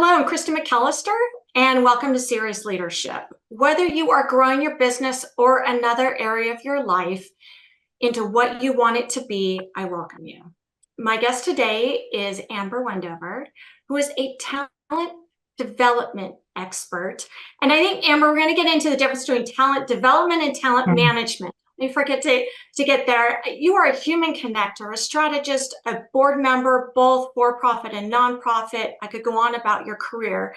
Hello, I'm Krista McAllister, and welcome to Cerius Leadership. Whether you are growing your business or another area of your life into what you want it to be, I welcome you. My guest today is Amber Wendover, who is a talent development expert. And I think, Amber, we're going to get into the difference between talent development and talent management. Let me forget to get there. You are a human connector, a strategist, a board member, both for-profit and nonprofit. I could go on about your career.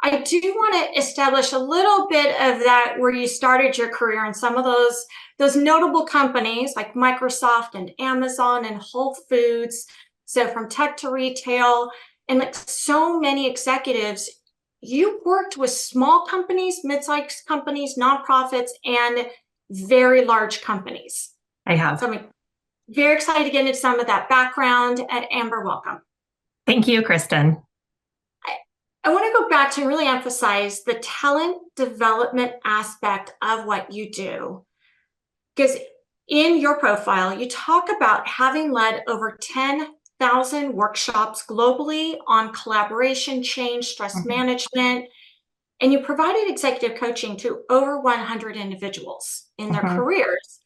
I do want to establish a little bit of that where you started your career in some of those notable companies like Microsoft and Amazon and Whole Foods. So from tech to retail, and like so many executives, you worked with small companies, mid-sized companies, nonprofits, and very large companies. I have. So I'm very excited to get into some of that background. And Amber, welcome. Thank you, Kristen. I want to go back to really emphasize the talent development aspect of what you do. Because in your profile, you talk about having led over 10,000 workshops globally on collaboration, change, stress management, and you provided executive coaching to over 100 individuals in their careers.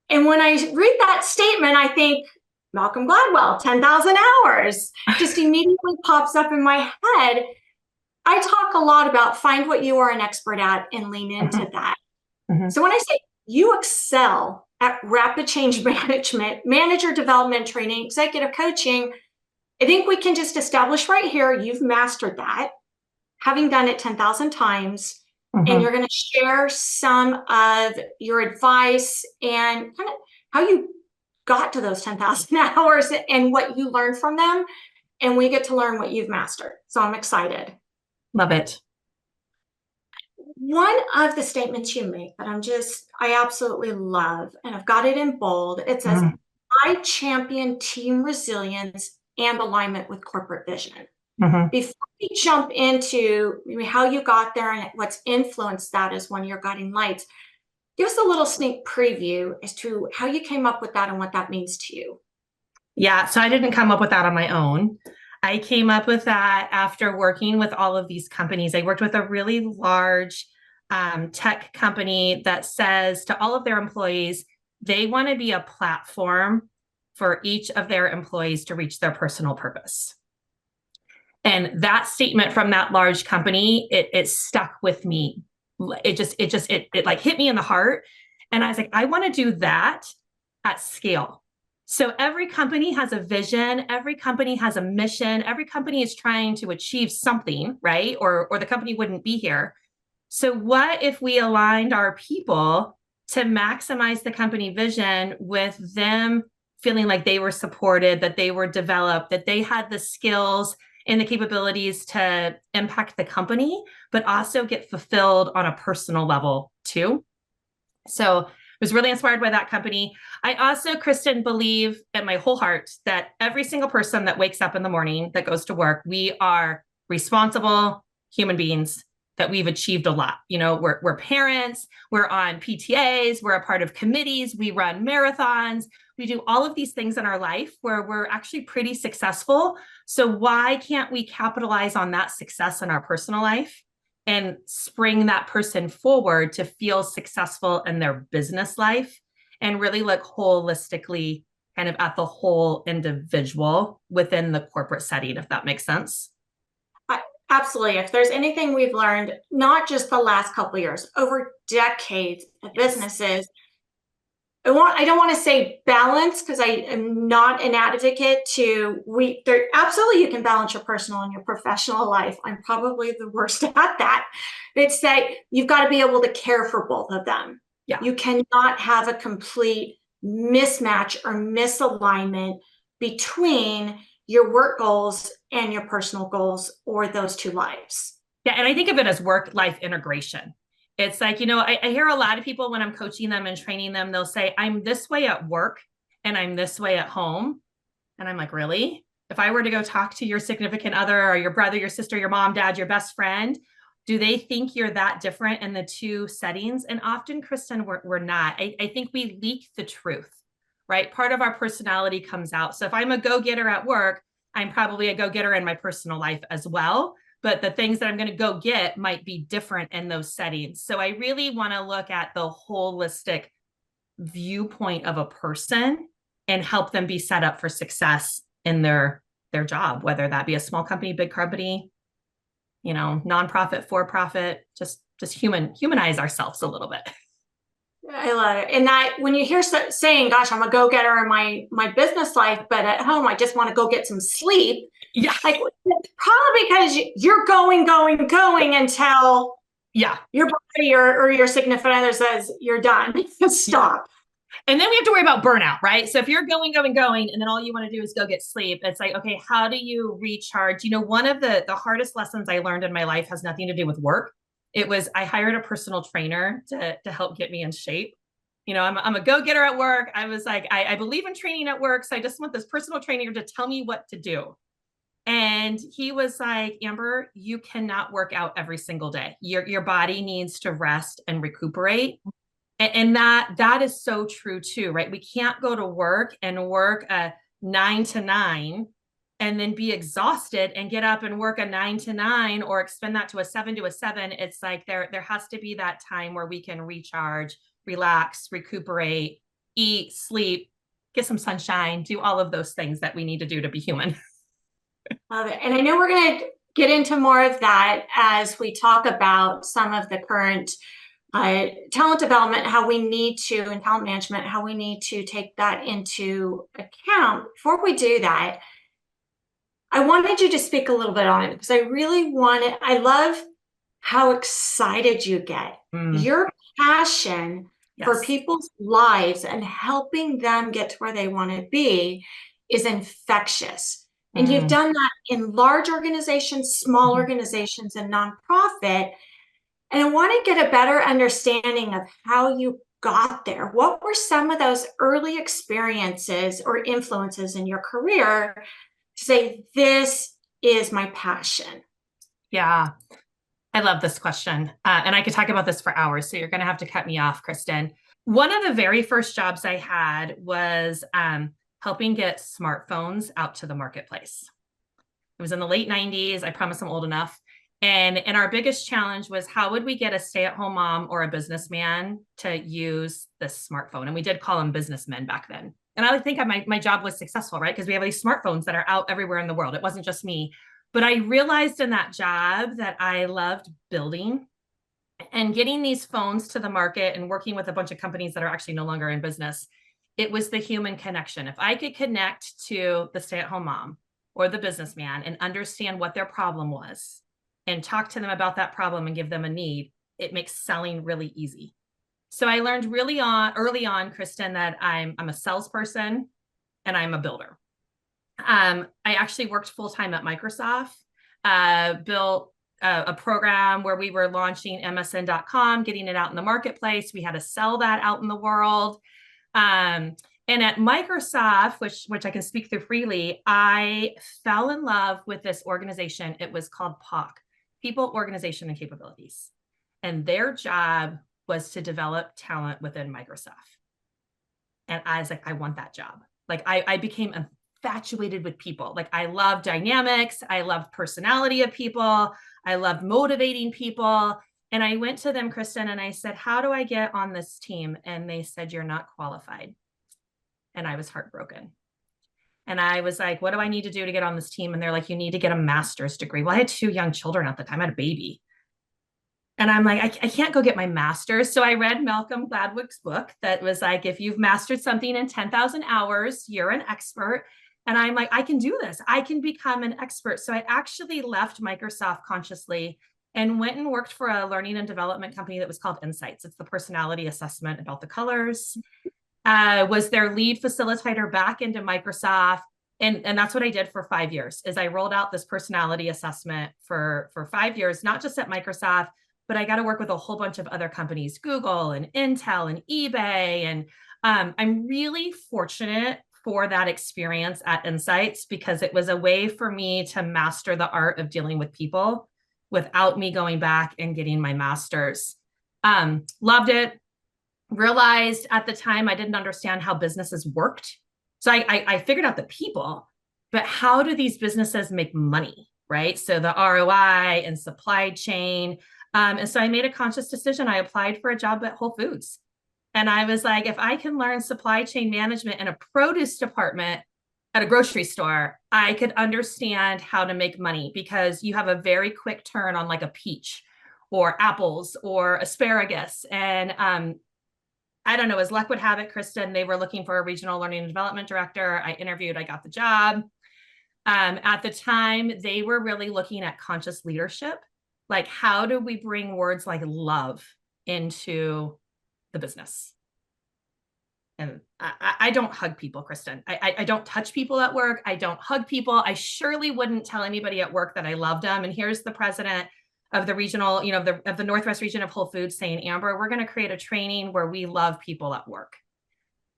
And when I read that statement, I think, Malcolm Gladwell, 10,000 hours, just immediately pops up in my head. I talk a lot about find what you are an expert at and lean into that. So when I say you excel at rapid change management, manager development training, executive coaching, I think we can just establish right here, you've mastered that, having done it 10,000 times, and you're going to share some of your advice and kind of how you got to those 10,000 hours and what you learned from them. And we get to learn what you've mastered. So I'm excited. Love it. One of the statements you make that I absolutely love, and I've got it in bold, it says, I champion team resilience and alignment with corporate vision. Before we jump into how you got there and what's influenced that as one of your guiding lights, give us a little sneak preview as to how you came up with that and what that means to you. Yeah, so I didn't come up with that on my own. I came up with that after working with all of these companies. I worked with a really large tech company that says to all of their employees, they want to be a platform for each of their employees to reach their personal purpose. And that statement from that large company, it stuck with me. It like hit me in the heart. And I was like, I want to do that at scale. So every company has a vision, every company has a mission, every company is trying to achieve something, right? Or the company wouldn't be here. So what if we aligned our people to maximize the company vision with them feeling like they were supported, that they were developed, that they had the skills and the capabilities to impact the company, but also get fulfilled on a personal level too. So I was really inspired by that company. I also, Kristen, believe in my whole heart that every single person that wakes up in the morning that goes to work, we are responsible human beings, that we've achieved a lot. You know, we're parents, we're on PTAs, we're a part of committees, we run marathons, we do all of these things in our life where we're actually pretty successful. So why can't we capitalize on that success in our personal life and spring that person forward to feel successful in their business life and really look holistically kind of at the whole individual within the corporate setting, if that makes sense? Absolutely. If there's anything we've learned, not just the last couple of years, over decades of businesses, I don't want to say balance because I am not an advocate absolutely you can balance your personal and your professional life. I'm probably the worst at that. It's that you've got to be able to care for both of them. Yeah. You cannot have a complete mismatch or misalignment between your work goals and your personal goals or those two lives. Yeah. And I think of it as work-life integration. It's like, you know, I hear a lot of people when I'm coaching them and training them, they'll say, I'm this way at work and I'm this way at home. And I'm like, really? If I were to go talk to your significant other or your brother, your sister, your mom, dad, your best friend, do they think you're that different in the two settings? And often, Kristen, we're not. I think we leak the truth, right? Part of our personality comes out. So if I'm a go-getter at work, I'm probably a go-getter in my personal life as well, but the things that I'm going to go get might be different in those settings. So I really want to look at the holistic viewpoint of a person and help them be set up for success in their job, whether that be a small company, big company, nonprofit, for profit, just humanize ourselves a little bit. I love it. And that when you hear saying, gosh, I'm a go-getter in my business life, but at home, I just want to go get some sleep. Yeah. Like, it's probably because you're going until Yeah. your body or your significant other says you're done. Stop. And then we have to worry about burnout, right? So if you're going, and then all you want to do is go get sleep, it's like, okay, how do you recharge? One of the hardest lessons I learned in my life has nothing to do with work. It was, I hired a personal trainer to help get me in shape. I'm a go-getter at work. I was like, I believe in training at work. So I just want this personal trainer to tell me what to do. And he was like, Amber, you cannot work out every single day. Your body needs to rest and recuperate. And that is so true too, right? We can't go to work and work a 9 to 9 and then be exhausted and get up and work a 9 to 9 or expend that to a 7 to 7. It's like there has to be that time where we can recharge, relax, recuperate, eat, sleep, get some sunshine, do all of those things that we need to do to be human. Love it. And I know we're going to get into more of that as we talk about some of the current talent development, how we need to, and talent management, how we need to take that into account. Before we do that, I wanted you to speak a little bit on it because I love how excited you get. Your passion for people's lives and helping them get to where they want to be is infectious. And you've done that in large organizations, small organizations, and nonprofit. And I want to get a better understanding of how you got there. What were some of those early experiences or influences in your career to say, this is my passion? Yeah, I love this question. And I could talk about this for hours. So you're going to have to cut me off, Kristen. One of the very first jobs I had was helping get smartphones out to the marketplace. It was in the late 90s. I promise I'm old enough. And our biggest challenge was, how would we get a stay-at-home mom or a businessman to use this smartphone? And we did call them businessmen back then. And I think my job was successful, right? Because we have these smartphones that are out everywhere in the world. It wasn't just me. But I realized in that job that I loved building and getting these phones to the market and working with a bunch of companies that are actually no longer in business. It was the human connection. If I could connect to the stay-at-home mom or the businessman and understand what their problem was and talk to them about that problem and give them a need, it makes selling really easy. So I learned early on, Kristen, that I'm a salesperson and I'm a builder. I actually worked full-time at Microsoft, built a program where we were launching MSN.com, getting it out in the marketplace. We had to sell that out in the world. And at Microsoft, which I can speak through freely, I fell in love with this organization. It was called POC, People, Organization, and Capabilities. And their job was to develop talent within Microsoft. And I was like, I want that job. Like I became infatuated with people. Like I loved dynamics. I loved personality of people. I loved motivating people. And I went to them, Kristen, and I said, how do I get on this team? And they said, you're not qualified. And I was heartbroken. And I was like, what do I need to do to get on this team? And they're like, you need to get a master's degree. Well, I had 2 young children at the time. I had a baby. And I'm like, I can't go get my master's. So I read Malcolm Gladwell's book that was like, if you've mastered something in 10,000 hours, you're an expert. And I'm like, I can do this. I can become an expert. So I actually left Microsoft consciously and went and worked for a learning and development company that was called Insights. It's the personality assessment about the colors. Was their lead facilitator back into Microsoft. And that's what I did for 5 years, is I rolled out this personality assessment for 5 years, not just at Microsoft, but I got to work with a whole bunch of other companies, Google and Intel and eBay. And I'm really fortunate for that experience at Insights, because it was a way for me to master the art of dealing with people without me going back and getting my master's. Loved it. Realized at the time I didn't understand how businesses worked. So I figured out the people, but how do these businesses make money, right? So the ROI and supply chain. And so I made a conscious decision. I applied for a job at Whole Foods. And I was like, if I can learn supply chain management in a produce department at a grocery store, I could understand how to make money, because you have a very quick turn on like a peach or apples or asparagus. And I don't know, as luck would have it, Kristen, they were looking for a regional learning and development director. I interviewed, I got the job. At the time, they were really looking at conscious leadership. Like, how do we bring words like love into the business? And I don't hug people, Kristen. I don't touch people at work. I don't hug people. I surely wouldn't tell anybody at work that I loved them. And here's the president of the regional, of the Northwest region of Whole Foods saying, Amber, we're going to create a training where we love people at work.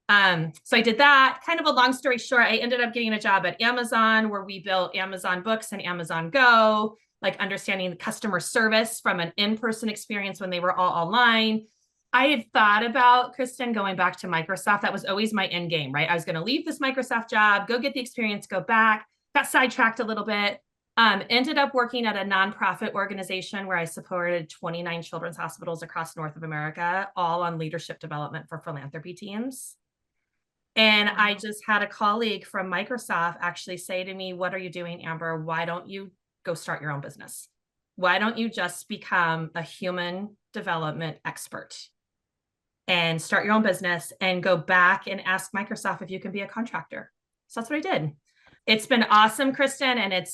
So I did that. Kind of a long story short, I ended up getting a job at Amazon, where we built Amazon Books and Amazon Go, like understanding the customer service from an in-person experience when they were all online. I had thought about, Kristen, going back to Microsoft. That was always my end game, right? I was going to leave this Microsoft job, go get the experience, go back. Got sidetracked a little bit. Ended up working at a nonprofit organization where I supported 29 children's hospitals across North of America, all on leadership development for philanthropy teams. And I just had a colleague from Microsoft actually say to me, what are you doing, Amber? Why don't you go start your own business? Why don't you just become a human development expert and start your own business and go back and ask Microsoft if you can be a contractor? So that's what I did. It's been awesome, Kristen. And I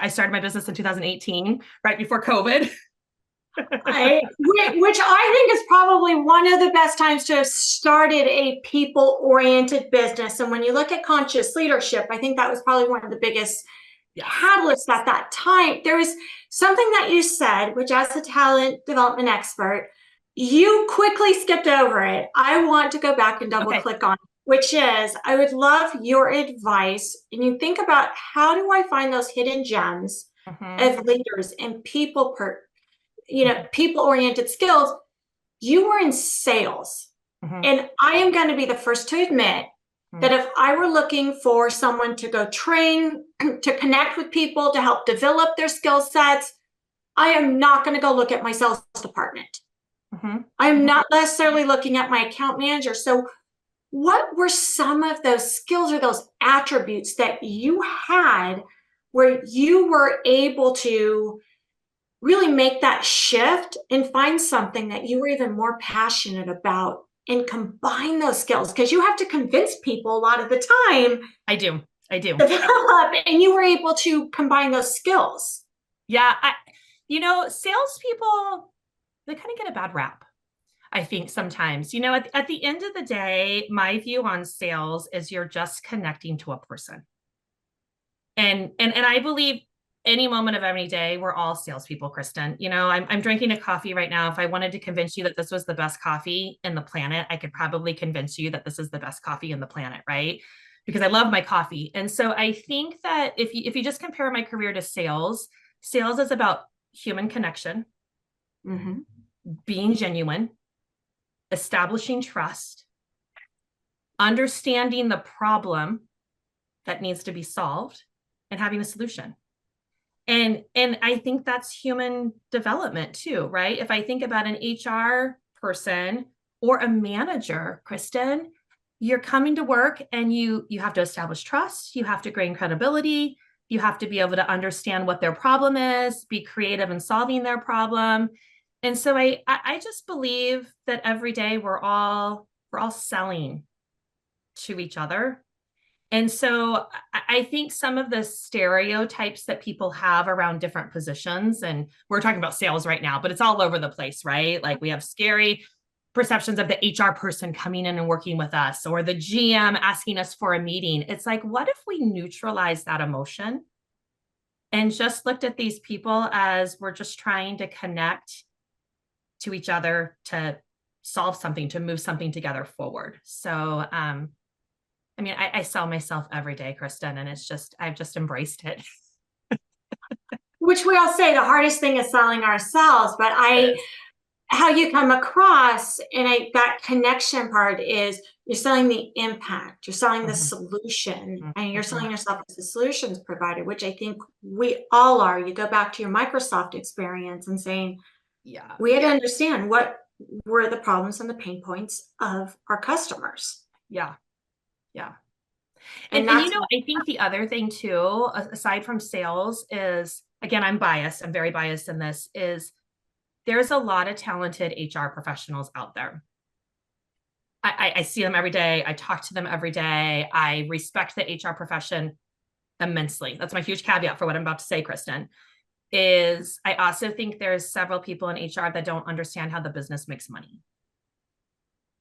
started my business in 2018, right before COVID. Which I think is probably one of the best times to have started a people-oriented business. And when you look at conscious leadership, I think that was probably one of the biggest catalysts at that time. There was something that you said, which as a talent development expert, you quickly skipped over it. I want to go back and double click on it, which is, I would love your advice. And you think about, how do I find those hidden gems of leaders and people-oriented skills? You were in sales. And I am going to be the first to admit that if I were looking for someone to go train, to connect with people, to help develop their skill sets, I am not going to go look at my sales department. I am not necessarily looking at my account manager. So what were some of those skills or those attributes that you had where you were able to really make that shift and find something that you were even more passionate about and combine those skills? Because you have to convince people a lot of the time. I do. Develop, and you were able to combine those skills. Yeah. Salespeople, they kind of get a bad rap, I think sometimes. At the end of the day, my view on sales is you're just connecting to a person. And I believe any moment of any day, we're all salespeople, Kristen. I'm drinking a coffee right now. If I wanted to convince you that this was the best coffee in the planet, I could probably convince you that this is the best coffee in the planet, right? Because I love my coffee. And so I think that if you just compare my career to sales is about human connection, being genuine, establishing trust, understanding the problem that needs to be solved, and having a solution. And I think that's human development too, right? If I think about an HR person or a manager, Kristen, you're coming to work and you have to establish trust, you have to gain credibility, you have to be able to understand what their problem is, be creative in solving their problem. And so I just believe that every day we're all selling to each other. And so I think some of the stereotypes that people have around different positions, and we're talking about sales right now, but it's all over the place, right? Like, we have scary perceptions of the HR person coming in and working with us, or the GM asking us for a meeting. It's like, what if we neutralize that emotion and just looked at these people as we're just trying to connect to each other, to solve something, to move something together forward? So, I sell myself every day, Kristen, and I've just embraced it. Which we all say the hardest thing is selling ourselves, but how you come across and that connection part is You're selling the impact, you're selling the Mhm, solution, and you're mhm. selling yourself as a solutions provider, which I think we all are. You go back to your Microsoft experience and saying, Yeah, we had to understand what were the problems and the pain points of our customers. yeah, yeah. And And you that's know, I think the other thing too, aside from sales, is again, I'm biased. I'm very biased in this. Is there's a lot of talented HR professionals out there. I see them every day. I talk to them every day. I respect the HR profession immensely. That's my huge caveat for what I'm about to say, Kristen. Is I also think there's several people in HR that don't understand how the business makes money.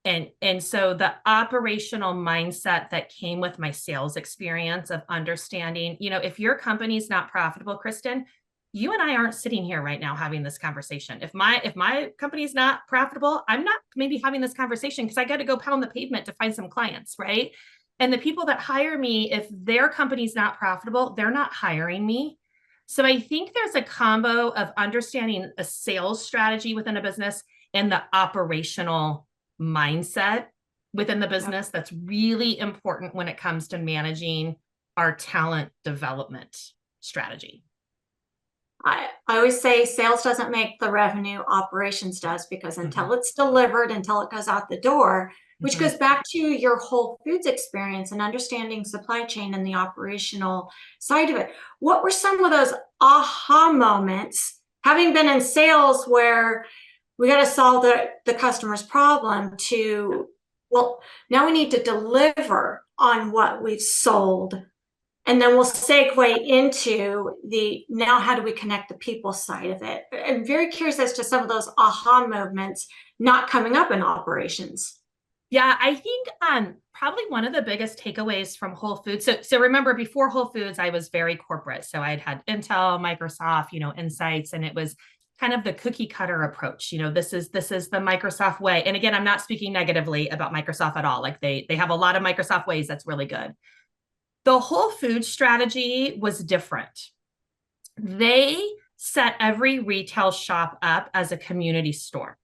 And so the operational mindset that came with my sales experience of understanding, if your company's not profitable, Kristen, you and I aren't sitting here right now having this conversation. If my company's not profitable, I'm not maybe having this conversation because I got to go pound the pavement to find some clients, right? And the people that hire me, if their company's not profitable, they're not hiring me. So I think there's a combo of understanding a sales strategy within a business and the operational mindset within the business that's really important when it comes to managing our talent development strategy. I always say sales doesn't make the revenue, operations does, because Mm-hmm. until it's delivered, until it goes out the door, which Mm-hmm. goes back to your Whole Foods experience and understanding supply chain and the operational side of it. What were some of those aha moments, having been in sales where we got to solve the customer's problem to, well, now we need to deliver on what we've sold, and then we'll segue into the now how do we connect the people side of it. I'm very curious as to some of those aha moments not coming up in operations. Yeah, I think probably one of the biggest takeaways from Whole Foods. So remember before Whole Foods, I was very corporate. So I'd had Intel, Microsoft, Insights, and it was kind of the cookie cutter approach. This is the Microsoft way. And again, I'm not speaking negatively about Microsoft at all. Like they have a lot of Microsoft ways that's really good. The Whole Food strategy was different. They set every retail shop up as a community store.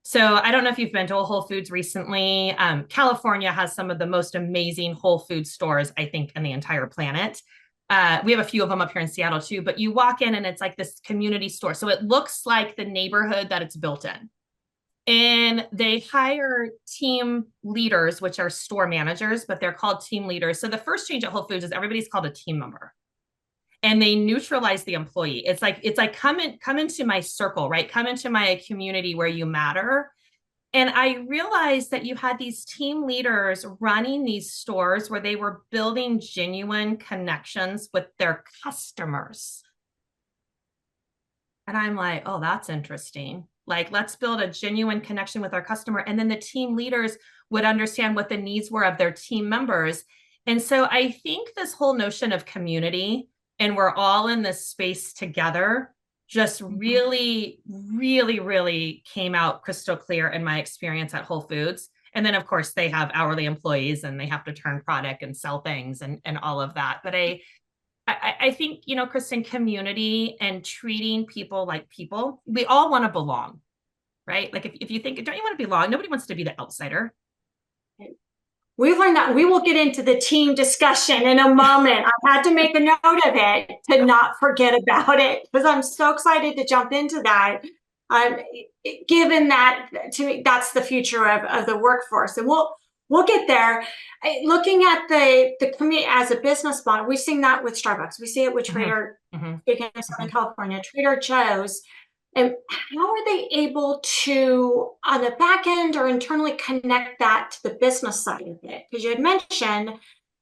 So I don't know if you've been to a Whole Foods recently. California has some of the most amazing Whole Food stores, I think, in the entire planet. We have a few of them up here in Seattle too, but you walk in and it's like this community store. So it looks like the neighborhood that it's built in. And they hire team leaders, which are store managers, but they're called team leaders. So the first change at Whole Foods is everybody's called a team member and they neutralize the employee. It's like come into my circle, right? Come into my community where you matter. And I realized that you had these team leaders running these stores where they were building genuine connections with their customers. And I'm like, oh, that's interesting. Like, let's build a genuine connection with our customer. And then the team leaders would understand what the needs were of their team members. And so I think this whole notion of community and we're all in this space together just Mhm. really, really, really came out crystal clear in my experience at Whole Foods. And then, of course, they have hourly employees and they have to turn product and sell things and all of that. But I think, Kristen, community and treating people like people, we all want to belong, right? Like if you think, don't you want to belong? Nobody wants to be the outsider. We've learned that. We will get into the team discussion in a moment. I had to make a note of it to not forget about it because I'm so excited to jump into that. Um, Given that to me, that's the future of the workforce, and we'll get there. Looking at the community as a business model, we've seen that with Starbucks. We see it with Mm-hmm, Trader, mm-hmm, speaking of mm-hmm. Southern California, Trader Joe's. And how are they able to, on the back end or internally, connect that to the business side of it? Because you had mentioned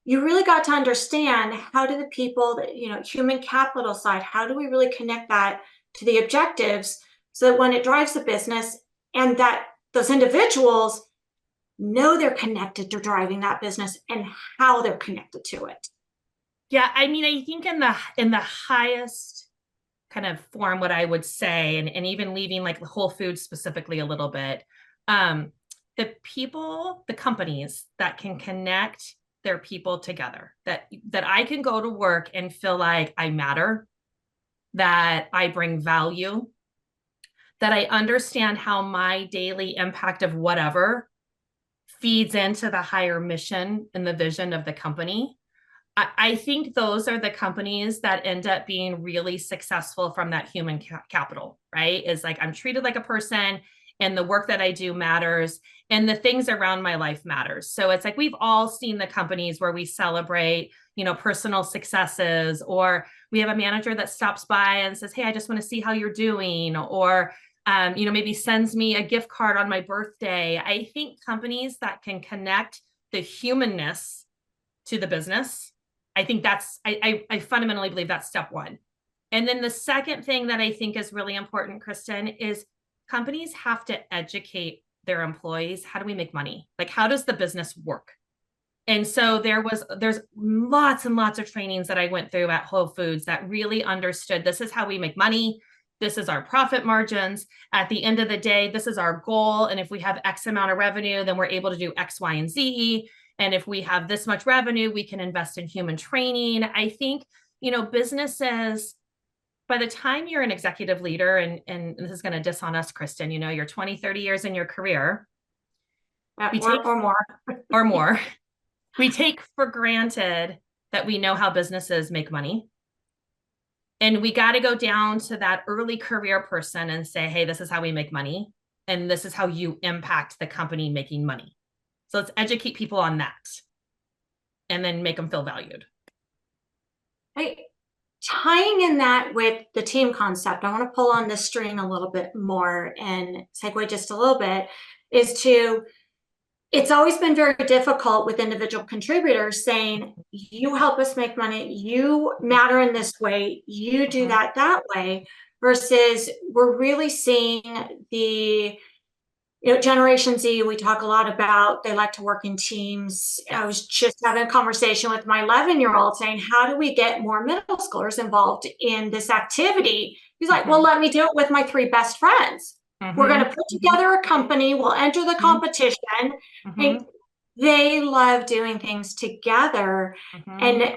you really got to understand how do the people, that, human capital side, how do we really connect that to the objectives so that when it drives the business and that those individuals know they're connected to driving that business and how they're connected to it. Yeah, I mean, I think in the highest kind of form, what I would say, and even leaving like the Whole Foods specifically a little bit, um, the companies that can connect their people together, that I can go to work and feel like I matter, that I bring value, that I understand how my daily impact of whatever feeds into the higher mission and the vision of the company. I think those are the companies that end up being really successful from that human capital, right? Is like, I'm treated like a person, and the work that I do matters, and the things around my life matters. So it's like, we've all seen the companies where we celebrate, personal successes, or we have a manager that stops by and says, hey, I just want to see how you're doing, or maybe sends me a gift card on my birthday. I think companies that can connect the humanness to the business, I think I fundamentally believe that's step one. And then the second thing that I think is really important, Kristen, is companies have to educate their employees. How do we make money? Like, how does the business work? And so there's lots and lots of trainings that I went through at Whole Foods that really understood, this is how we make money. This is our profit margins. At the end of the day, this is our goal. And if we have X amount of revenue, then we're able to do X, Y, and Z. And if we have this much revenue, we can invest in human training. I think, businesses, by the time you're an executive leader, and this is going to diss on us, Kristen, you're 20, 30 years in your career, or more. or more. We take for granted that we know how businesses make money. And we got to go down to that early career person and say, hey, this is how we make money. And this is how you impact the company making money. So let's educate people on that and then make them feel valued. Tying in that with the team concept, I want to pull on this string a little bit more and segue just a little bit, it's always been very difficult with individual contributors saying, you help us make money, you matter in this way, you do that way, versus we're really seeing the Generation Z, we talk a lot about, they like to work in teams. I was just having a conversation with my 11-year-old saying, how do we get more middle schoolers involved in this activity? He's like, well, let me do it with my 3 best friends. We're going to put together a company. We'll enter the competition. They love doing things together. And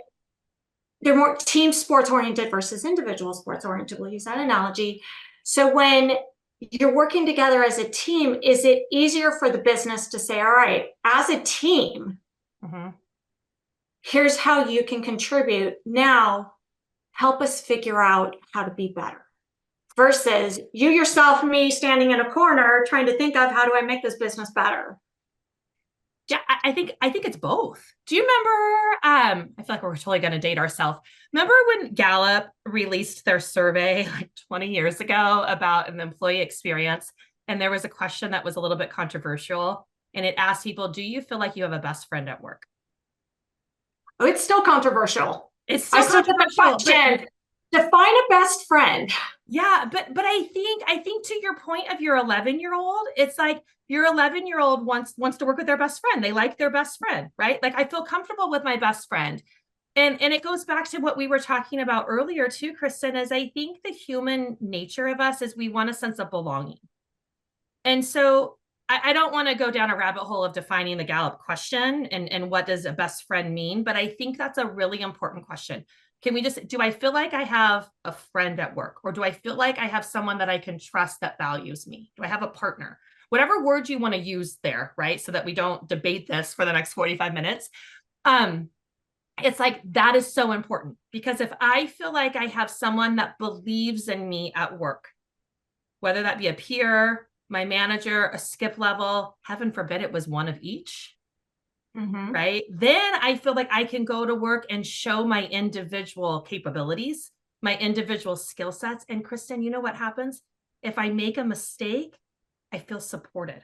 they're more team sports oriented versus individual sports oriented. We'll use that analogy. So when you're working together as a team, is it easier for the business to say, all right, as a team, here's how you can contribute. Now, help us figure out how to be better. Versus you yourself, me standing in a corner trying to think of, how do I make this business better? Yeah, I think it's both. Do you remember, I feel like we're totally going to date ourselves. Remember when Gallup released their survey like 20 years ago about an employee experience? And there was a question that was a little bit controversial. And it asked people, do you feel like you have a best friend at work? Oh, it's still controversial. It's still controversial. Define a best friend. Yeah, but I think to your point of your 11-year-old, it's like your 11-year-old wants to work with their best friend. They like their best friend, right? Like, I feel comfortable with my best friend. And it goes back to what we were talking about earlier too, Kristen, is I think the human nature of us is we want a sense of belonging. And so I don't want to go down a rabbit hole of defining the Gallup question and what does a best friend mean, but I think that's a really important question. Do I feel like I have a friend at work, or do I feel like I have someone that I can trust that values me? Do I have a partner? Whatever word you want to use there, right? So that we don't debate this for the next 45 minutes. It's like, that is so important, because if I feel like I have someone that believes in me at work, whether that be a peer, my manager, a skip level, heaven forbid it was one of each, right? Then I feel like I can go to work and show my individual capabilities, my individual skill sets. And Kristen, you know what happens? If I make a mistake, I feel supported.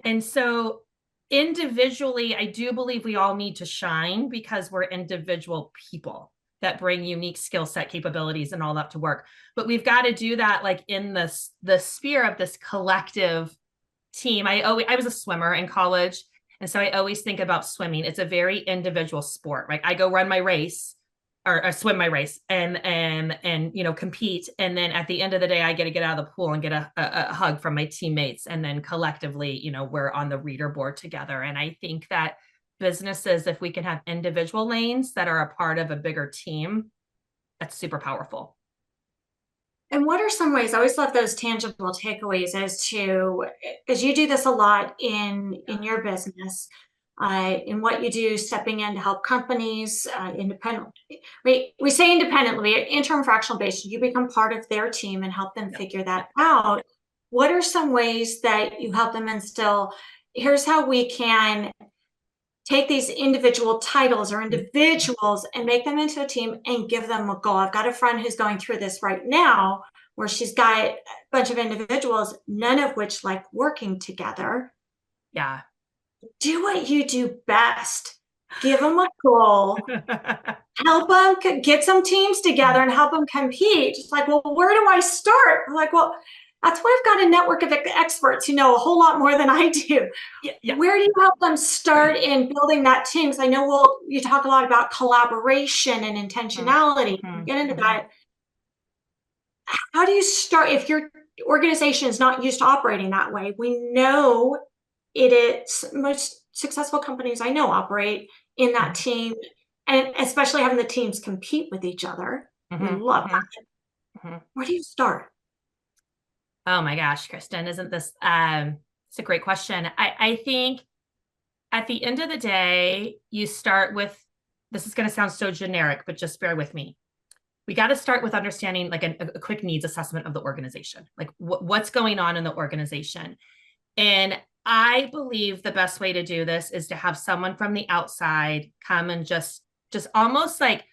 And so individually, I do believe we all need to shine, because we're individual people that bring unique skill set, capabilities, and all that to work. But we've got to do that like in the sphere of this collective team. I was a swimmer in college. And so I always think about swimming. It's a very individual sport, right? I go run my race, or swim my race, and compete. And then at the end of the day, I get to get out of the pool and get a hug from my teammates. And then collectively, we're on the reader board together. And I think that businesses, if we can have individual lanes that are a part of a bigger team, that's super powerful. And what are some ways, I always love those tangible takeaways as to, as you do this a lot in your business, in what you do, stepping in to help companies, independent. We say independently, interim fractional basis, you become part of their team and help them Yeah. figure that out. What are some ways that you help them instill, here's how we can take these individual titles or individuals and make them into a team and give them a goal. I've got a friend who's going through this right now where she's got a bunch of individuals, none of which like working together. Yeah. Do what you do best. Give them a goal, help them get some teams together and help them compete. It's like, well, where do I start? I'm like, well, that's why I've got a network of experts who know a whole lot more than I do. Yeah. Yeah. Where do you help them start in building that team? Because I know you talk a lot about collaboration and intentionality. Mhm. Get into Mhm. that. How do you start if your organization is not used to operating that way? We know it is most successful companies I know operate in that team, and especially having the teams compete with each other. We Mhm. love Mhm. that. Mhm. Where do you start? Oh my gosh, Kristen, isn't this it's a great question. I think at the end of the day, you start with, this is going to sound so generic, but just bear with me. We got to start with understanding like a quick needs assessment of the organization, like what's going on in the organization. And I believe the best way to do this is to have someone from the outside come and just almost like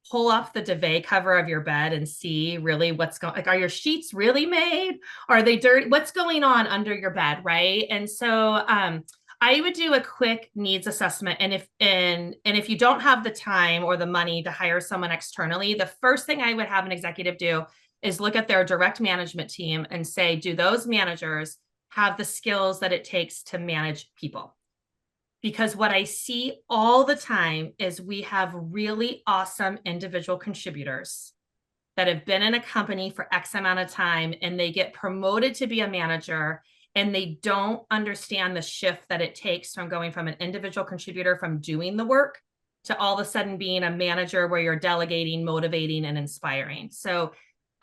pull off the duvet cover of your bed and see really what's going, like, are your sheets really made? Are they dirty? What's going on under your bed? Right. And so I would do a quick needs assessment. And if you don't have the time or the money to hire someone externally, the first thing I would have an executive do is look at their direct management team and say, do those managers have the skills that it takes to manage people? Because what I see all the time is we have really awesome individual contributors that have been in a company for X amount of time and they get promoted to be a manager and they don't understand the shift that it takes from going from an individual contributor from doing the work to all of a sudden being a manager where you're delegating, motivating, and inspiring. So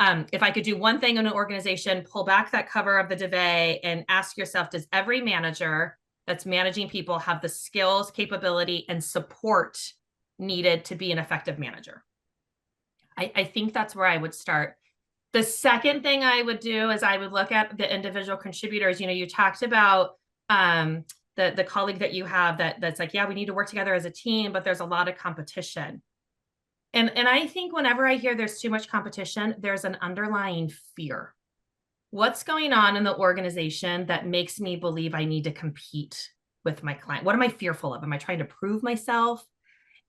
if I could do one thing in an organization, pull back that cover of the duvet and ask yourself, does every manager that's managing people have the skills, capability, and support needed to be an effective manager? I think that's where I would start. The second thing I would do is I would look at the individual contributors. You know, you talked about the colleague that you have that's like, yeah, we need to work together as a team, but there's a lot of competition. And I think whenever I hear there's too much competition, there's an underlying fear. What's going on in the organization that makes me believe I need to compete with my client? What am I fearful of? Am I trying to prove myself?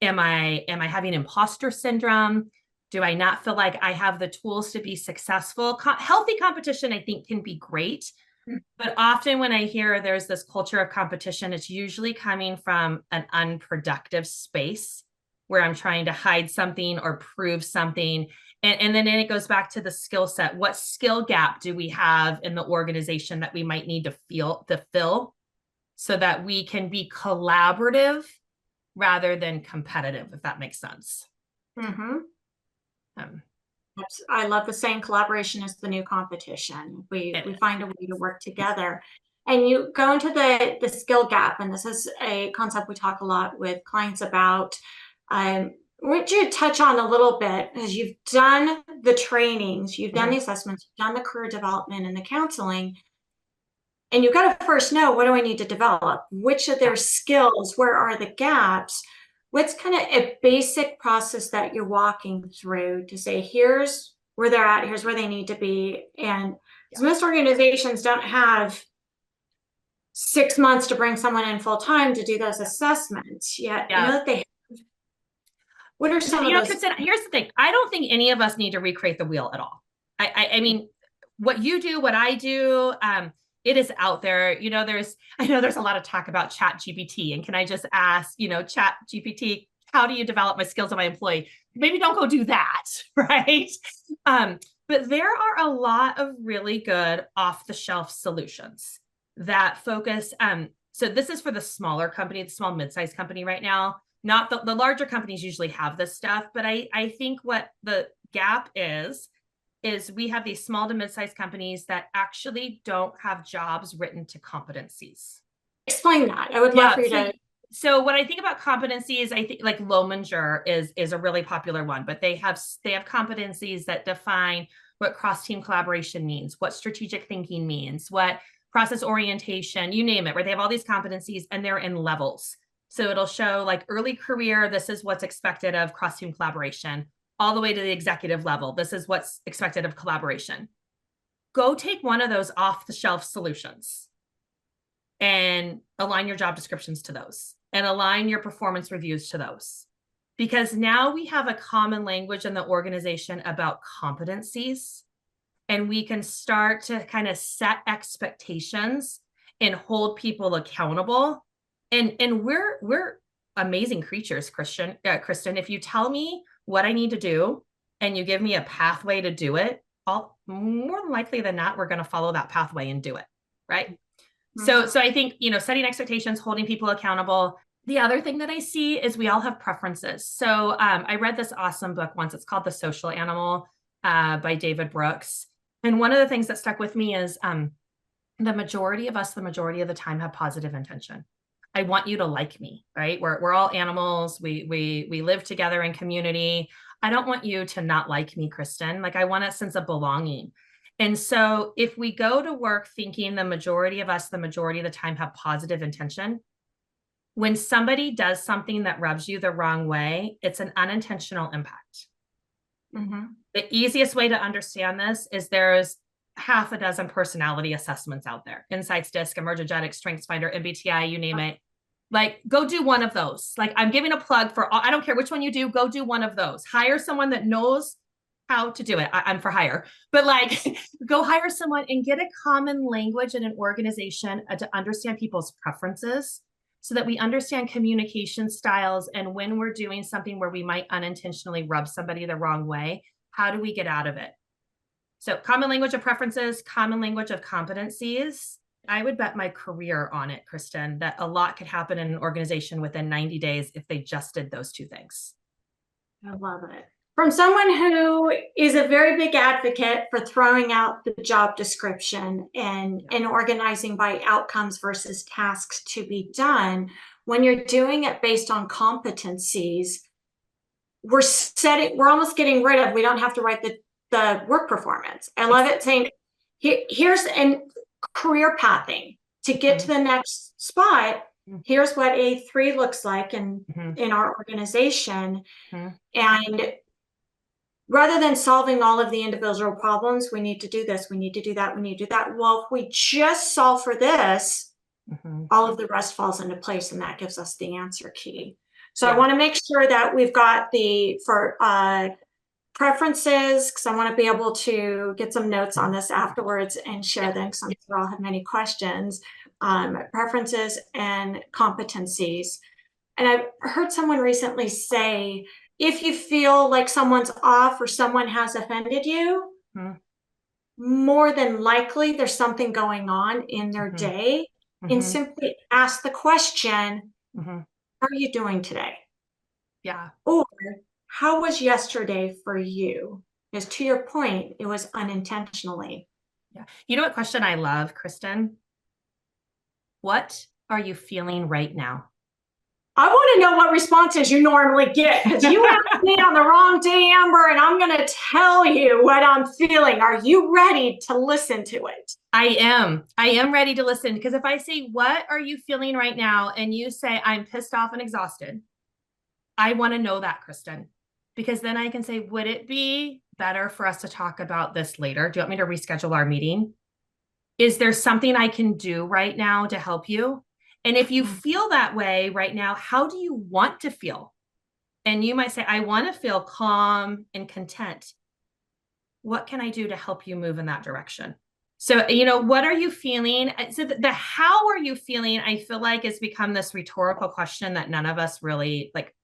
Am I having imposter syndrome? Do I not feel like I have the tools to be successful? Healthy competition, I think, can be great. But often when I hear there's this culture of competition, it's usually coming from an unproductive space where I'm trying to hide something or prove something. And then it goes back to the skill set. What skill gap do we have in the organization that we might need to fill so that we can be collaborative rather than competitive, if that makes sense. Mm-hmm. Um, I love the saying collaboration is the new competition. We it, find a way to work together. And you go into the skill gap, and this is a concept we talk a lot with clients about. I want you to touch on a little bit as you've done the trainings, you've done the assessments, you've done the career development and the counseling, and you've got to first know, what do I need to develop? Which of their skills? Where are the gaps? What's kind of a basic process that you're walking through to say, here's where they're at, here's where they need to be? And yeah, because most organizations don't have 6 months to bring someone in full time to do those assessments, yet I know yeah. that they, what are some of those? Kristen, here's the thing. I don't think any of us need to recreate the wheel at all. I mean, what you do, what I do, it is out there. I know there's a lot of talk about Chat GPT, and can I just ask, Chat GPT, how do you develop my skills of my employee? Maybe don't go do that, right? But there are a lot of really good off the shelf solutions that focus. So this is for the smaller company, the small mid-sized company right now. Not the larger companies usually have this stuff, but I think what the gap is is we have these small to mid-sized companies that actually don't have jobs written to competencies. Explain that. I would love for you to. So what I think about competencies, I think like Lominger is a really popular one, but they have competencies that define what cross-team collaboration means, what strategic thinking means, what process orientation, you name it, right? They have all these competencies and they're in levels. So it'll show like early career, this is what's expected of cross-team collaboration, all the way to the executive level. This is what's expected of collaboration. Go take one of those off-the-shelf solutions and align your job descriptions to those and align your performance reviews to those. Because now we have a common language in the organization about competencies, and we can start to kind of set expectations and hold people accountable. And we're amazing creatures, Kristen. If you tell me what I need to do and you give me a pathway to do it, I'll more likely than not, we're going to follow that pathway and do it. Right. So I think, setting expectations, holding people accountable. The other thing that I see is we all have preferences. So I read this awesome book once. It's called The Social Animal by David Brooks. And one of the things that stuck with me is the majority of us, the majority of the time, have positive intention. I want you to like me, right? We're all animals. We live together in community. I don't want you to not like me, Kristen. Like, I want a sense of belonging. And so if we go to work thinking the majority of us, the majority of the time, have positive intention, when somebody does something that rubs you the wrong way, it's an unintentional impact. Mm-hmm. The easiest way to understand this is there's half a dozen personality assessments out there. Insights Disc, Emergogenics, StrengthsFinder, MBTI, you name it. Like, go do one of those. Like, I'm giving a plug for, I don't care which one you do, go do one of those. Hire someone that knows how to do it. I'm for hire, but like, go hire someone and get a common language in an organization to understand people's preferences so that we understand communication styles. And when we're doing something where we might unintentionally rub somebody the wrong way, how do we get out of it? So common language of preferences, common language of competencies. I would bet my career on it, Kristen, that a lot could happen in an organization within 90 days if they just did those two things. I love it. From someone who is a very big advocate for throwing out the job description and organizing by outcomes versus tasks to be done, when you're doing it based on competencies, we're almost getting rid of, we don't have to write the work performance. I love it saying, here's and career pathing to get to the next spot. Here's what A3 looks like in our organization. And rather than solving all of the individual problems, we need to do this, we need to do that, we need to do that. Well, if we just solve for this, all of the rest falls into place, and that gives us the answer key. So I want to make sure that we've got for preferences, because I want to be able to get some notes on this afterwards and share them, because I'm sure I'll have many questions. Preferences and competencies. And I've heard someone recently say, if you feel like someone's off or someone has offended you, more than likely there's something going on in their day. And simply ask the question, how are you doing today? Yeah. Or how was yesterday for you? Because to your point, it was unintentionally. Yeah. You know what question I love, Kristen? What are you feeling right now? I want to know what responses you normally get, because you asked me on the wrong day, Amber, and I'm going to tell you what I'm feeling. Are you ready to listen to it? I am ready to listen, because if I say, what are you feeling right now? And you say, I'm pissed off and exhausted. I want to know that, Kristen, because then I can say, would it be better for us to talk about this later? Do you want me to reschedule our meeting? Is there something I can do right now to help you? And if you feel that way right now, how do you want to feel? And you might say, I want to feel calm and content. What can I do to help you move in that direction? So, what are you feeling? So the how are you feeling, I feel like, has become this rhetorical question that none of us really like.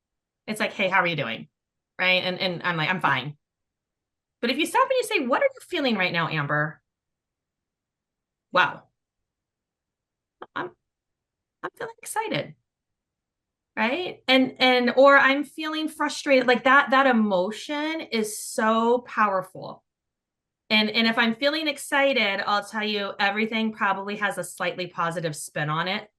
It's like, hey, how are you doing? Right. And I'm like, I'm fine. But if you stop and you say, what are you feeling right now, Amber? Wow. I'm feeling excited. Right. Or I'm feeling frustrated. Like that emotion is so powerful. And if I'm feeling excited, I'll tell you everything probably has a slightly positive spin on it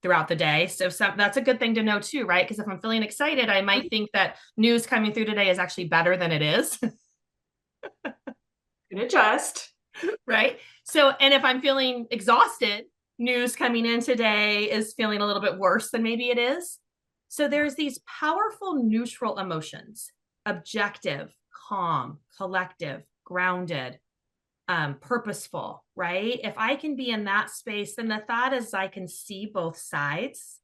throughout the day. So that's a good thing to know too, right? Because if I'm feeling excited, I might think that news coming through today is actually better than it is. Can adjust. Right. So, and if I'm feeling exhausted, news coming in today is feeling a little bit worse than maybe it is. So there's these powerful neutral emotions: objective, calm, collective, grounded, purposeful, right? If I can be in that space, then the thought is I can see both sides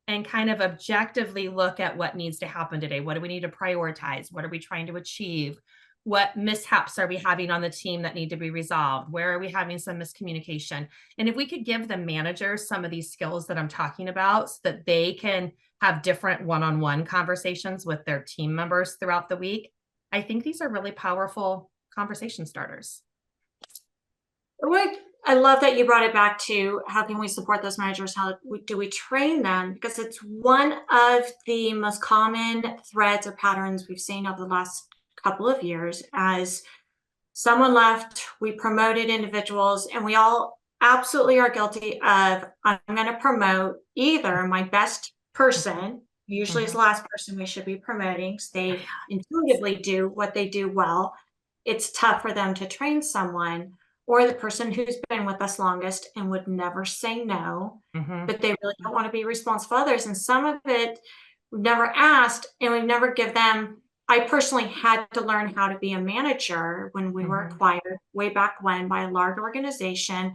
and kind of objectively look at what needs to happen today. What do we need to prioritize? What are we trying to achieve? What mishaps are we having on the team that need to be resolved? Where are we having some miscommunication? And if we could give the managers some of these skills that I'm talking about so that they can have different one-on-one conversations with their team members throughout the week, I think these are really powerful conversation starters. I love that you brought it back to how can we support those managers? Do we train them? Because it's one of the most common threads or patterns we've seen over the last couple of years. As someone left, we promoted individuals, and we all absolutely are guilty of, I'm going to promote either my best person, usually is the last person we should be promoting because they intuitively do what they do well. It's tough for them to train someone, or the person who's been with us longest and would never say no, but they really don't want to be responsible for others. And some of it we've never asked, and we've never give them. I personally had to learn how to be a manager when we were acquired way back when by a large organization.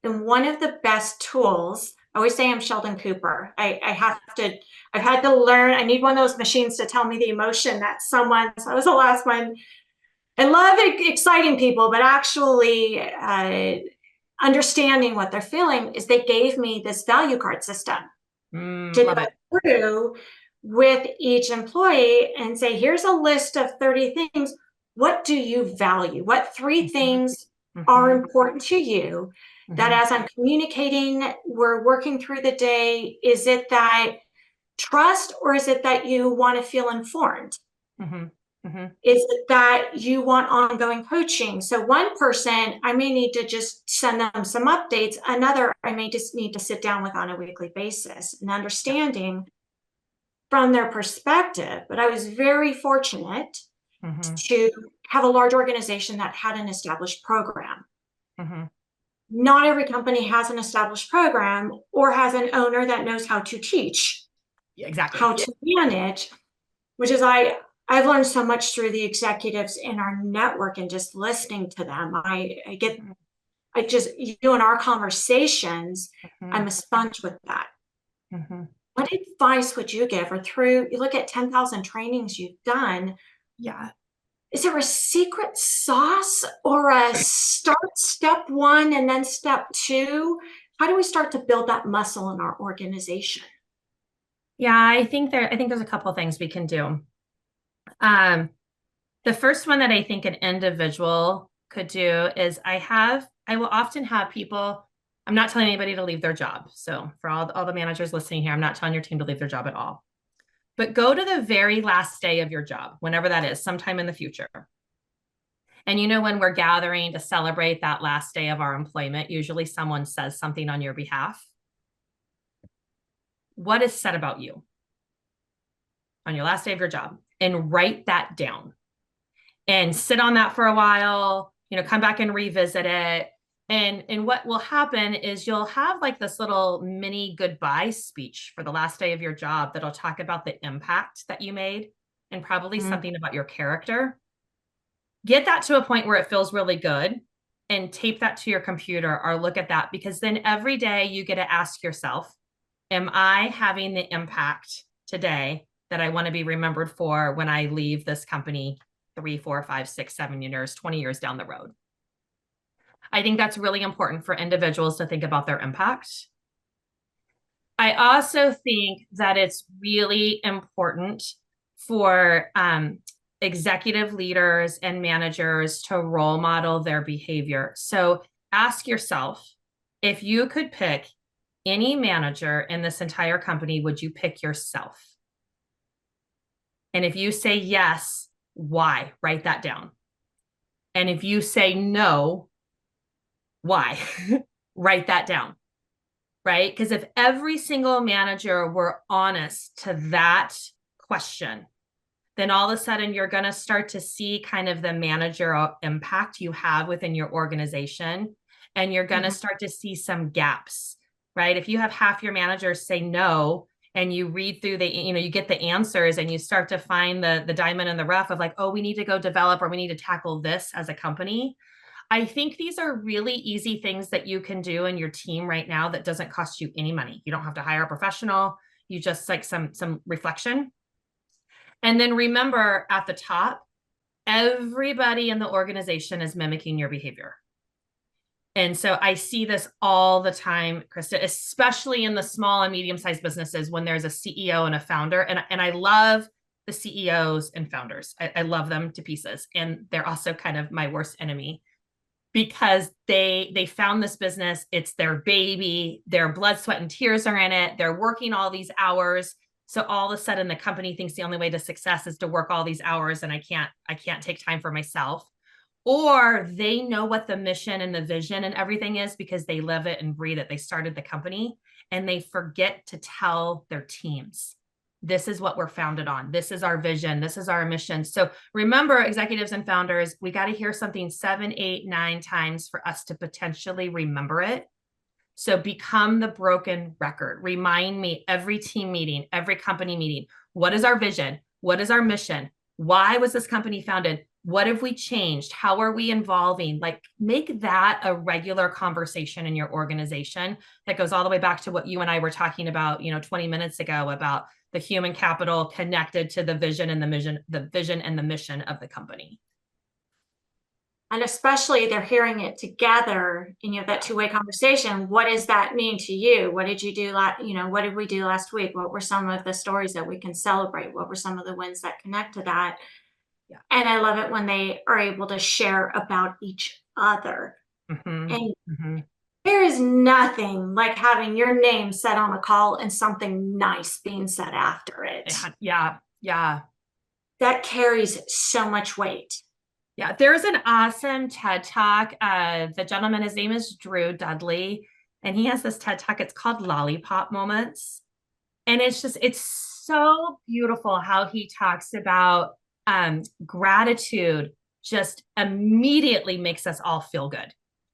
And one of the best tools, I always say I'm Sheldon Cooper. I've had to learn, I need one of those machines to tell me the emotion that someone, so I was the last one. I love exciting people, but actually understanding what they're feeling is they gave me this value card system to Love go it. through with each employee and say, here's a list of 30 things. What do you value? What three things are important to you that as I'm communicating, we're working through the day? Is it that trust, or is it that you want to feel informed? Is it that you want ongoing coaching? So one person, I may need to just send them some updates. Another, I may just need to sit down with on a weekly basis and understanding from their perspective. But I was very fortunate to have a large organization that had an established program. Not every company has an established program or has an owner that knows how to teach, how to manage, which is I've learned so much through the executives in our network and just listening to them. I just, in our conversations, I'm a sponge with that. What advice would you give? Or through, you look at 10,000 trainings you've done. Yeah. Is there a secret sauce or a step one and then step two? How do we start to build that muscle in our organization? Yeah, I think there's a couple of things we can do. The first one that I think an individual could do is I will often have people, I'm not telling anybody to leave their job. So for all the managers listening here, I'm not telling your team to leave their job at all. But go to the very last day of your job, whenever that is, sometime in the future. And when we're gathering to celebrate that last day of our employment, usually someone says something on your behalf. What is said about you on your last day of your job? And write that down and sit on that for a while, come back and revisit it. And what will happen is you'll have like this little mini goodbye speech for the last day of your job that'll talk about the impact that you made and probably something about your character. Get that to a point where it feels really good and tape that to your computer or look at that, because then every day you get to ask yourself, am I having the impact today that I want to be remembered for when I leave this company 3, 4, 5, 6, 7 years, 20 years down the road? I think that's really important for individuals to think about their impact. I also think that it's really important for executive leaders and managers to role model their behavior. So ask yourself, if you could pick any manager in this entire company, would you pick yourself? And if you say yes, why? Write that down. And if you say no, why? Write that down, right? Because if every single manager were honest to that question, then all of a sudden you're going to start to see kind of the managerial impact you have within your organization. And you're going to start to see some gaps, right? If you have half your managers say no, and you read through you get the answers and you start to find the diamond in the rough of like, oh, we need to go develop or we need to tackle this as a company. I think these are really easy things that you can do in your team right now that doesn't cost you any money. You don't have to hire a professional. You just like some reflection. And then remember at the top, everybody in the organization is mimicking your behavior. And so I see this all the time, Krista, especially in the small and medium-sized businesses when there's a CEO and a founder. And I love the CEOs and founders. I love them to pieces. And they're also kind of my worst enemy because they found this business. It's their baby. Their blood, sweat, and tears are in it. They're working all these hours. So all of a sudden the company thinks the only way to success is to work all these hours and I can't take time for myself. Or they know what the mission and the vision and everything is because they live it and breathe it. They started the company and they forget to tell their teams, this is what we're founded on. This is our vision. This is our mission. So remember, executives and founders, we got to hear something 7, 8, 9 times for us to potentially remember it. So become the broken record. Remind me every team meeting, every company meeting. What is our vision? What is our mission? Why was this company founded? What have we changed? How are we evolving? Like make that a regular conversation in your organization that goes all the way back to what you and I were talking about, 20 minutes ago about the human capital connected to the vision and the mission of the company. And especially they're hearing it together and you have that two-way conversation. What does that mean to you? What did you do what did we do last week? What were some of the stories that we can celebrate? What were some of the wins that connect to that? Yeah. And I love it when they are able to share about each other. And there is nothing like having your name said on a call and something nice being said after it. Yeah. That carries so much weight. Yeah, there's an awesome TED Talk. The gentleman, his name is Drew Dudley, and he has this TED Talk. It's called Lollipop Moments. And it's so beautiful how he talks about gratitude just immediately makes us all feel good.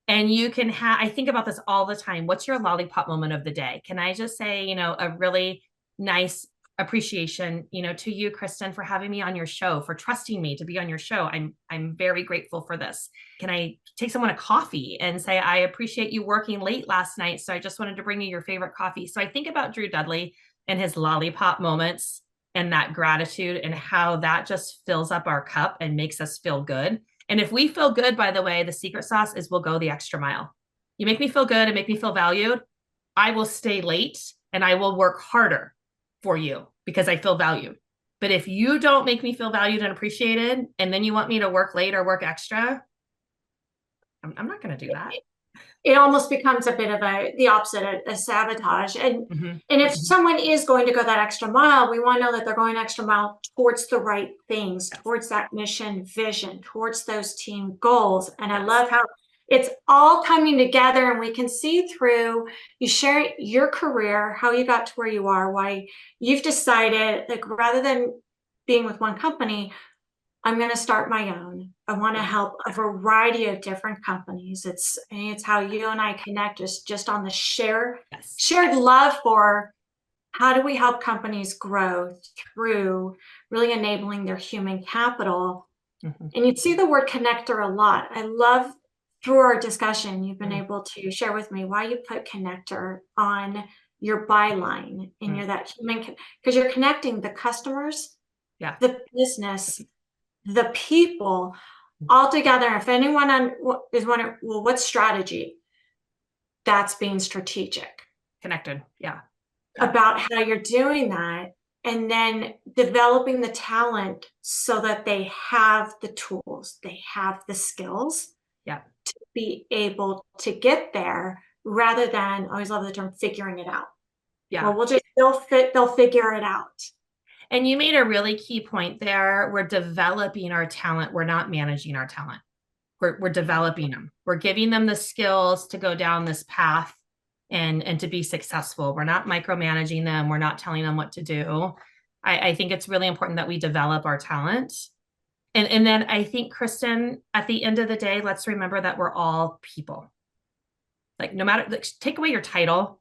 And you can I think about this all the time. What's your lollipop moment of the day? Can I just say, a really nice appreciation, to you, Kristen, for having me on your show, for trusting me to be on your show. I'm very grateful for this. Can I take someone a coffee and say, I appreciate you working late last night, so I just wanted to bring you your favorite coffee. So I think about Drew Dudley and his lollipop moments and that gratitude and how that just fills up our cup and makes us feel good. And if we feel good, by the way, the secret sauce is we'll go the extra mile. You make me feel good and make me feel valued. I will stay late and I will work harder for you because I feel valued. But if you don't make me feel valued and appreciated, and then you want me to work late or work extra, I'm not going to do that. It almost becomes a bit of the opposite, a sabotage. And if someone is going to go that extra mile, we want to know that they're going extra mile towards the right things, towards that mission, vision, towards those team goals. And I love how it's all coming together and we can see through you share your career, how you got to where you are, why you've decided like rather than being with one company, I'm going to start my own. I want to help a variety of different companies. It's how you and I connect just on the shared love for how do we help companies grow through really enabling their human capital. And you'd see the word connector a lot. I love through our discussion, you've been able to share with me why you put connector on your byline and you're that human, because you're connecting the customers, the business, the people all together. If anyone is wondering, well, what's strategy? That's being strategic. Connected. Yeah. About how you're doing that. And then developing the talent so that they have the tools, they have the skills to be able to get there rather than, I always love the term figuring it out. Yeah. Well, they'll figure it out. And you made a really key point there. We're developing our talent. We're not managing our talent. We're developing them. We're giving them the skills to go down this path and to be successful. We're not micromanaging them. We're not telling them what to do. I think it's really important that we develop our talent. And then I think, Kristen, at the end of the day, let's remember that we're all people. Like no matter, like, take away your title,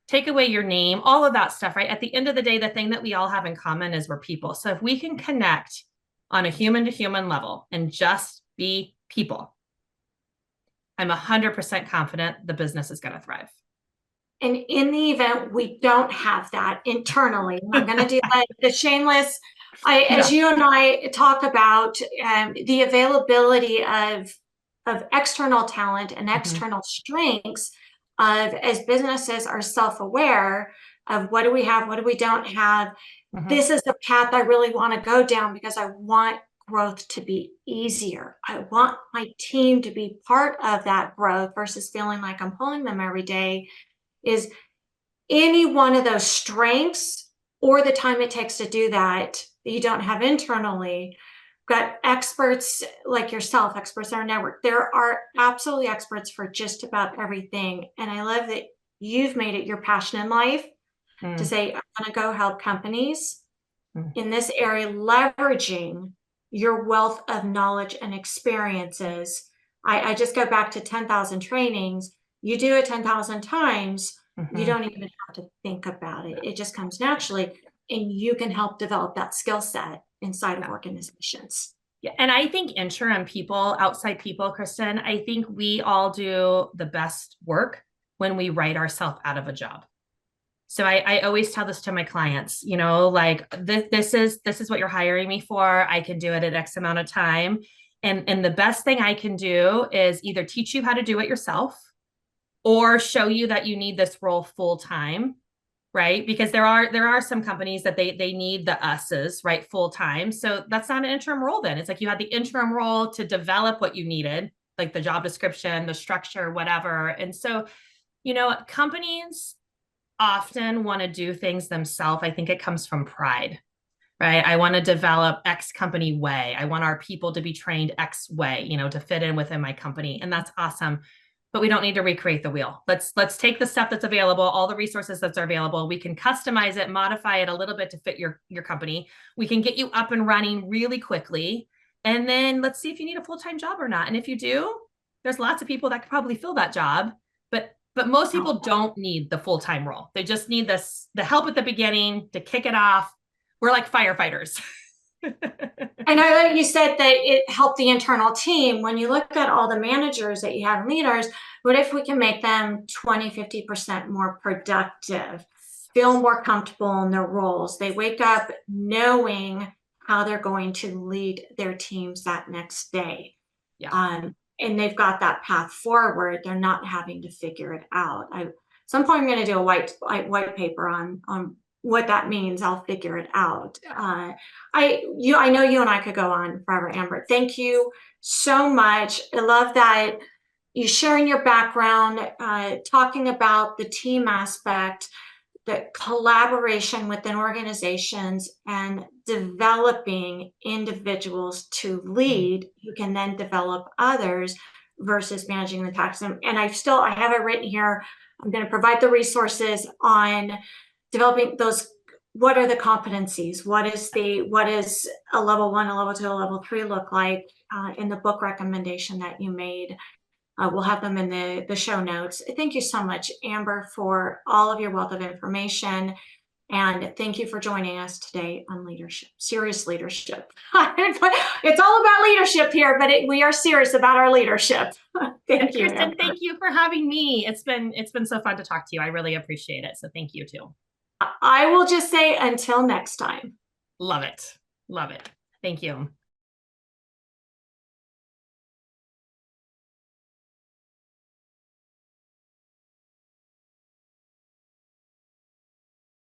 take away your name, all of that stuff, right? At the end of the day, the thing that we all have in common is we're people. So if we can connect on a human to human level and just be people, I'm 100% confident the business is going to thrive. And in the event we don't have that internally, I'm going to do the shameless. As you and I talk about the availability of external talent and external strengths, as businesses are self-aware of what do we have, what do we don't have. This is the path I really want to go down because I want growth to be easier. I want my team to be part of that growth versus feeling like I'm pulling them every day. Is any one of those strengths or the time it takes to do that you don't have internally. Got experts like yourself, experts in our network. There are absolutely experts for just about everything. And I love that you've made it your passion in life to say, I want to go help companies in this area, leveraging your wealth of knowledge and experiences. I just go back to 10,000 trainings. You do it 10,000 times. You don't even have to think about it. It just comes naturally, and you can help develop that skill set inside of organizations. Yeah. And I think interim people, outside people, Kristen, I think we all do the best work when we write ourselves out of a job. So I always tell this to my clients, you know, like this is what you're hiring me for. I can do it at X amount of time. And the best thing I can do is either teach you how to do it yourself or show you that you need this role full time, right? Because there are some companies that they need the us's, right, full time. So that's not an interim role then. It's like you had the interim role to develop what you needed, like the job description, the structure, whatever. And so, you know, companies often want to do things themselves. I think it comes from pride, right? I want to develop X company way. I want our people to be trained X way, you know, to fit in within my company. And that's awesome. But we don't need to recreate the wheel. Let's take the stuff that's available, all the resources that's available. We can customize it, modify it a little bit to fit your company. We can get you up and running really quickly. And then let's see if you need a full-time job or not. And if you do, there's lots of people that could probably fill that job. But most people don't need the full-time role. They just need the help at the beginning to kick it off. We're like firefighters. I know that you said that it helped the internal team. When you look at all the managers that you have and leaders, what if we can make them 20, 50% more productive, feel more comfortable in their roles? They wake up knowing how they're going to lead their teams that next day. Yeah. And they've got that path forward. They're not having to figure it out. At some point I'm going to do a white paper on what that means. I'll figure it out. I know you and I could go on forever, Amber. Thank you so much. I love that you sharing your background, talking about the team aspect, the collaboration within organizations, and developing individuals to lead who can then develop others versus managing the tasks. And I have it written here. I'm going to provide the resources on developing those. What are the competencies? What is a level 1, a level 2, a level 3 look like in the book recommendation that you made? We'll have them in the show notes. Thank you so much, Amber, for all of your wealth of information. And thank you for joining us today on leadership, serious leadership. It's all about leadership here, but we are serious about our leadership. Thank you, Kristen, Amber. thank you for having me. It's been so fun to talk to you. I really appreciate it. So thank you too. I will just say until next time. Love it. Love it. Thank you.